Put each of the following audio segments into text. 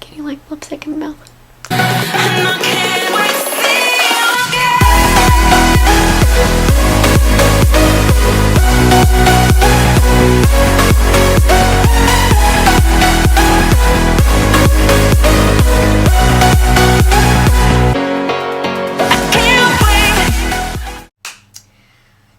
getting like lipstick in my mouth.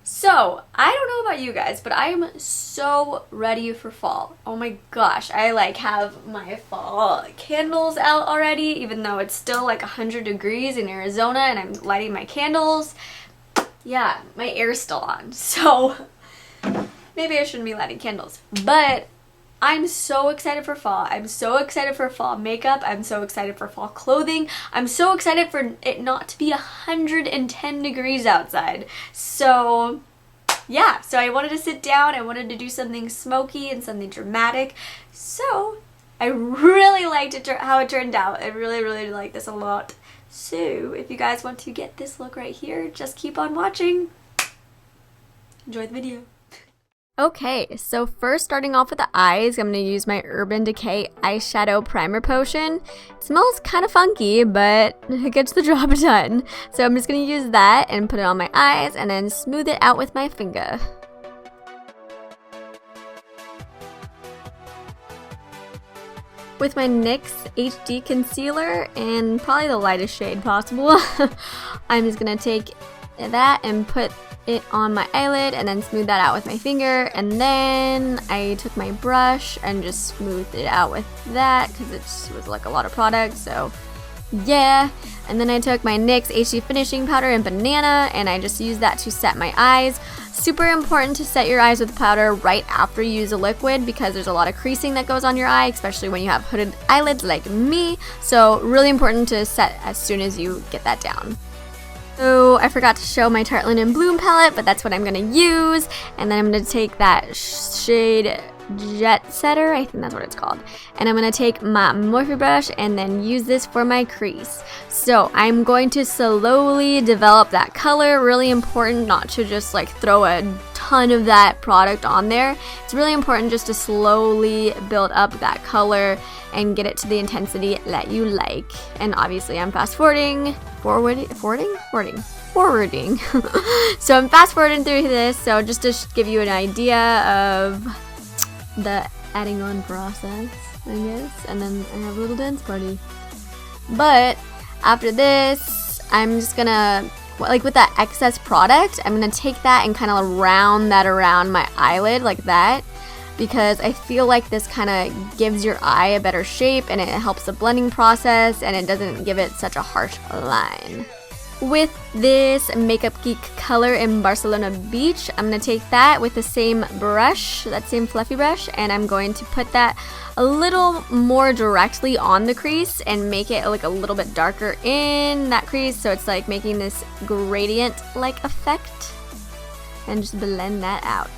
So, I don't know about you guys, but I am so ready for fall. Oh my gosh, I like have my fall candles out already, even though it's still like 100 degrees in Arizona and I'm lighting my candles. Yeah, my air's still on, so maybe I shouldn't be lighting candles. But I'm so excited for fall. I'm so excited for fall makeup. I'm so excited for fall clothing. I'm so excited for it not to be 110 degrees outside. So yeah, so I wanted to sit down. I wanted to do something smoky and something dramatic. So I really liked it, how it turned out. I really like this a lot. So if you guys want to get this look right here, just keep on watching. Enjoy the video. Okay, so first starting off with the eyes, I'm going to use my Urban Decay Eyeshadow Primer Potion. It smells kind of funky, but it gets the job done. So I'm just going to use that and put it on my eyes and then smooth it out with my finger. With my NYX HD Concealer and probably the lightest shade possible, I'm just going to take that and put it on my eyelid and then smooth that out with my finger, and then I took my brush and just smoothed it out with that because it was like a lot of product, so yeah. And then I took my NYX HD Finishing Powder in Banana and I just used that to set my eyes. Super important to set your eyes with powder right after you use a liquid because there's a lot of creasing that goes on your eye, especially when you have hooded eyelids like me, so really important to set as soon as you get that down. So I forgot to show my Tartlett in Bloom palette, but that's what I'm going to use. And then I'm going to take that shade Jetsetter, I think that's what it's called. And I'm going to take my Morphe brush and then use this for my crease. So I'm going to slowly develop that color. Really important not to just like throw a ton of that product on there. It's really important just to slowly build up that color and get it to the intensity that you like. And obviously I'm forwarding. So I'm fast forwarding through this, so just to give you an idea of the adding on process, I guess. And then I have a little dance party. But after this, I'm just gonna, like with that excess product, I'm gonna take that and kind of round that around my eyelid like that, because I feel like this kind of gives your eye a better shape and it helps the blending process and it doesn't give it such a harsh line. With this Makeup Geek color in Barcelona Beach, I'm going to take that with the same brush, that same fluffy brush, and I'm going to put that a little more directly on the crease and make it like a little bit darker in that crease, so it's like making this gradient-like effect, and just blend that out.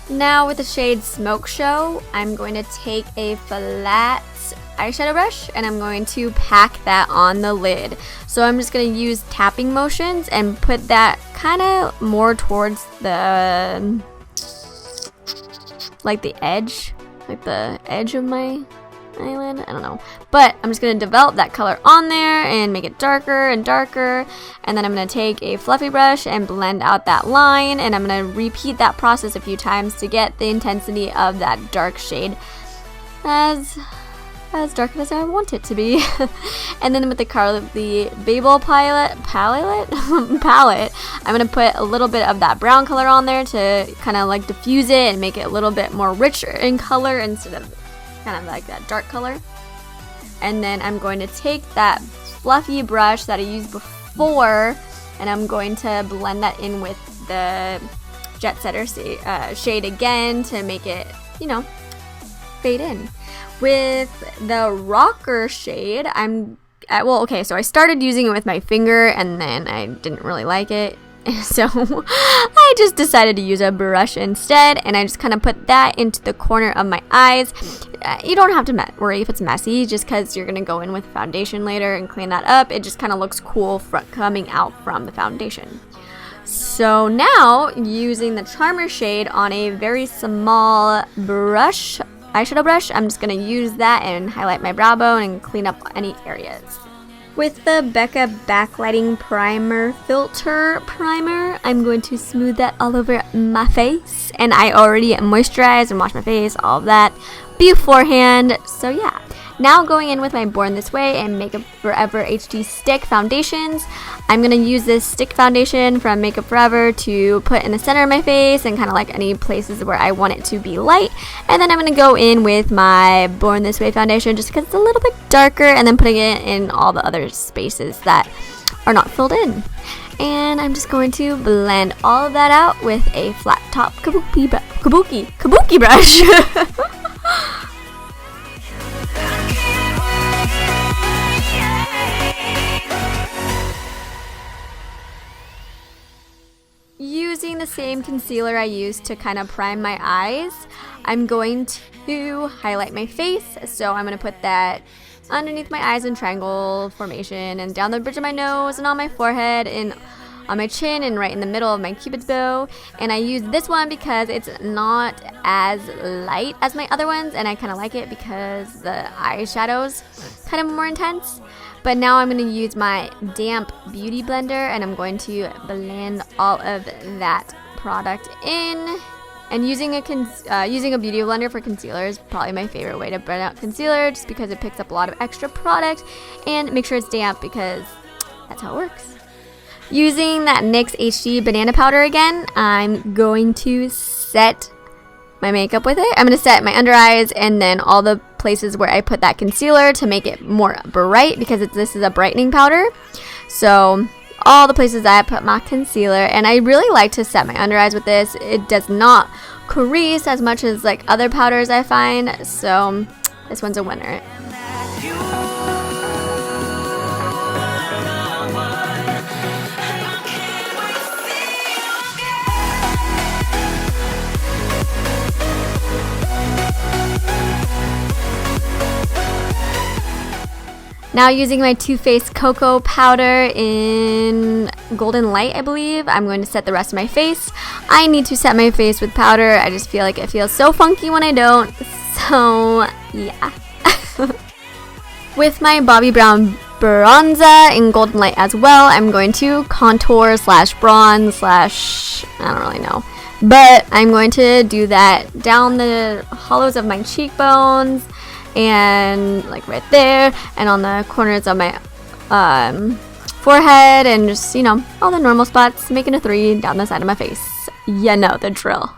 Now with the shade Smokeshow, I'm going to take a flat eyeshadow brush and I'm going to pack that on the lid. So I'm just going to use tapping motions and put that kind of more towards the, like the edge of my eyelid, I don't know. But I'm just going to develop that color on there and make it darker and darker, and then I'm going to take a fluffy brush and blend out that line, and I'm going to repeat that process a few times to get the intensity of that dark shade as dark as I want it to be. And then with the Carli Bybel palette, I'm going to put a little bit of that brown color on there to kind of like diffuse it and make it a little bit more richer in color instead of kind of like that dark color. And then I'm going to take that fluffy brush that I used before and I'm going to blend that in with the Jetsetter shade again to make it, you know, fade in. With the Rocker shade, so I started using it with my finger and then I didn't really like it. So I just decided to use a brush instead, and I just kind of put that into the corner of my eyes. You don't have to worry if it's messy, just because you're going to go in with foundation later and clean that up. It just kind of looks cool coming out from the foundation. So now, using the Charmer shade on a very small brush, eyeshadow brush, I'm just going to use that and highlight my brow bone and clean up any areas. With the Becca Backlighting Primer Filter Primer, I'm going to smooth that all over my face. And I already moisturized and washed my face, all of that beforehand. So yeah. Now going in with my Born This Way and Makeup Forever HD Stick Foundations. I'm going to use this stick foundation from Makeup Forever to put in the center of my face and kind of like any places where I want it to be light. And then I'm going to go in with my Born This Way foundation just because it's a little bit darker, and then putting it in all the other spaces that are not filled in. And I'm just going to blend all of that out with a flat top kabuki brush. Using the same concealer I used to kind of prime my eyes, I'm going to highlight my face. So I'm going to put that underneath my eyes in triangle formation, and down the bridge of my nose, and on my forehead, and on my chin, and right in the middle of my cupid's bow. And I use this one because it's not as light as my other ones, and I kind of like it because the eyeshadow's kind of more intense. But now I'm going to use my damp beauty blender, and I'm going to blend all of that product in. And using a beauty blender for concealer is probably my favorite way to blend out concealer, just because it picks up a lot of extra product, and make sure it's damp because that's how it works. Using that NYX HD banana powder again, I'm going to set my makeup with it. I'm going to set my under eyes and then all the places where I put that concealer to make it more bright, because this is a brightening powder. So all the places that I put my concealer, and I really like to set my under eyes with this. It does not crease as much as like other powders I find, so this one's a winner. Now using my TooFace Cocoa Powder in Golden Light, I believe, I'm going to set the rest of my face. I need to set my face with powder. I just feel like it feels so funky when I don't. So, yeah. With my Bobbi Brown Bronzer in Golden Light as well, I'm going to contour / bronze / I don't really know. But I'm going to do that down the hollows of my cheekbones, and like right there, and on the corners of my forehead, and just, you know, all the normal spots, making a 3 down the side of my face. You know the drill.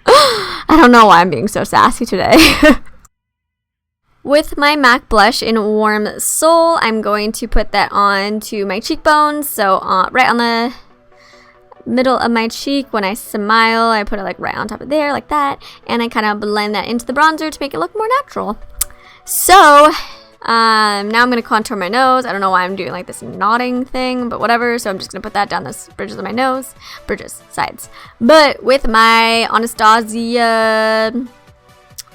I don't know why I'm being so sassy today. With my MAC blush in Warm Soul, I'm going to put that on to my cheekbones, so right on the middle of my cheek. When I smile, I put it like right on top of there, like that, and I kind of blend that into the bronzer to make it look more natural. So, now I'm going to contour my nose. I don't know why I'm doing like this nodding thing, but whatever. So I'm just going to put that down the bridges of my nose. Sides. But with my Anastasia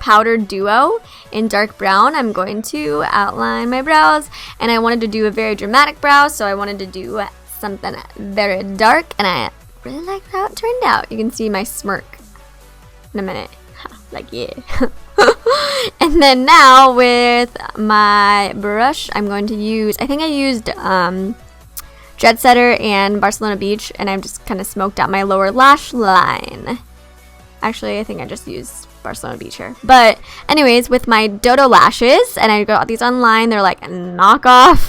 Powder Duo in dark brown, I'm going to outline my brows. And I wanted to do a very dramatic brow, so I wanted to do something very dark. And I really like how it turned out. You can see my smirk in a minute. Like, yeah. And then now with my brush, I'm going to use, I think I used Jetsetter and Barcelona Beach, and I've just kind of smoked out my lower lash line. Actually, I think I just used Barcelona Beach here. But anyways, with my DoDo lashes, and I got these online, they're like knockoff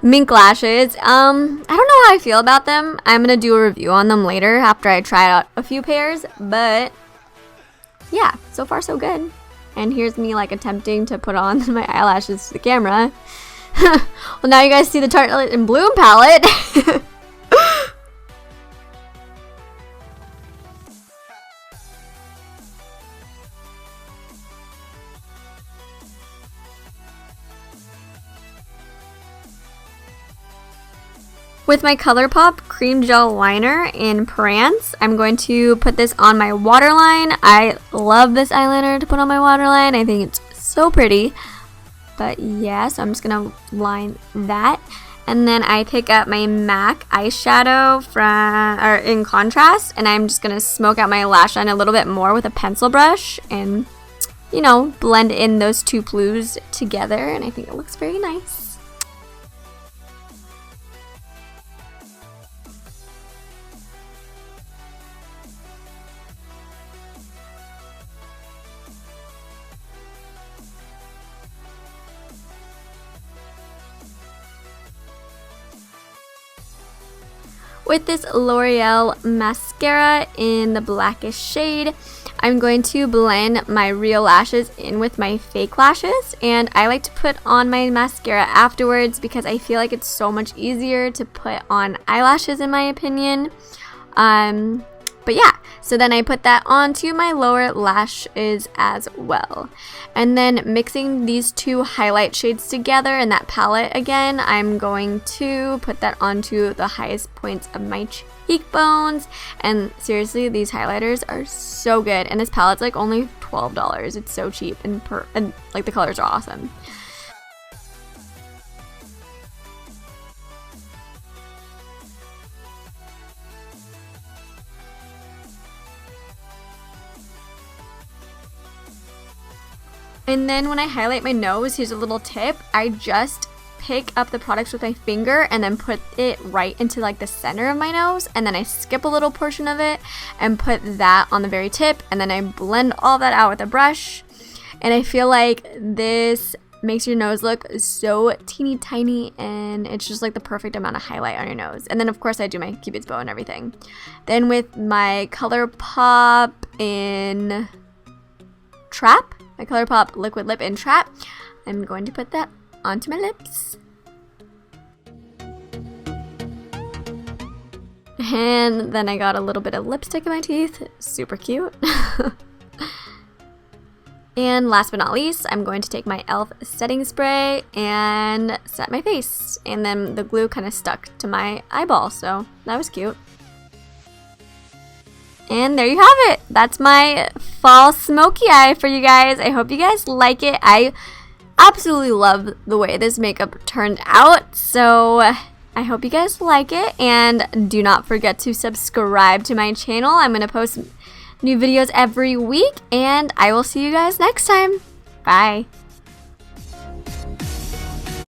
mink lashes. I don't know how I feel about them. I'm going to do a review on them later after I try out a few pairs, but yeah, so far so good. And here's me like attempting to put on my eyelashes to the camera. Well, now you guys see the Tartlett in Bloom palette. With my ColourPop Cream Gel Liner in Prance, I'm going to put this on my waterline. I love this eyeliner to put on my waterline. I think it's so pretty. But yeah, so I'm just going to line that. And then I pick up my MAC eyeshadow in contrast, and I'm just gonna smoke out my lash line a little bit more with a pencil brush and, you know, blend in those two blues together, and I think it looks very nice. With this Loreal mascara in the blackish shade, I'm going to blend my real lashes in with my fake lashes, and I like to put on my mascara afterwards because I feel like it's so much easier to put on eyelashes in my opinion. But yeah, so then I put that onto my lower lashes as well. And then mixing these two highlight shades together in that palette again, I'm going to put that onto the highest points of my cheekbones. And seriously, these highlighters are so good. And this palette's like only $12. It's so cheap and like the colors are awesome. And then when I highlight my nose, here's a little tip. I just pick up the products with my finger and then put it right into like the center of my nose, and then I skip a little portion of it and put that on the very tip, and then I blend all that out with a brush. And I feel like this makes your nose look so teeny tiny, and it's just like the perfect amount of highlight on your nose. And then of course I do my Cupid's bow and everything. Then with my ColourPop in Trap, my ColourPop Liquid Lip in Trap, I'm going to put that onto my lips. And then I got a little bit of lipstick in my teeth. Super cute. And last but not least, I'm going to take my e.l.f. setting spray and set my face. And then the glue kind of stuck to my eyeball, so that was cute. And there you have it. That's my fall smoky eye for you guys. I hope you guys like it. I absolutely love the way this makeup turned out. So I hope you guys like it. And do not forget to subscribe to my channel. I'm going to post new videos every week. And I will see you guys next time. Bye.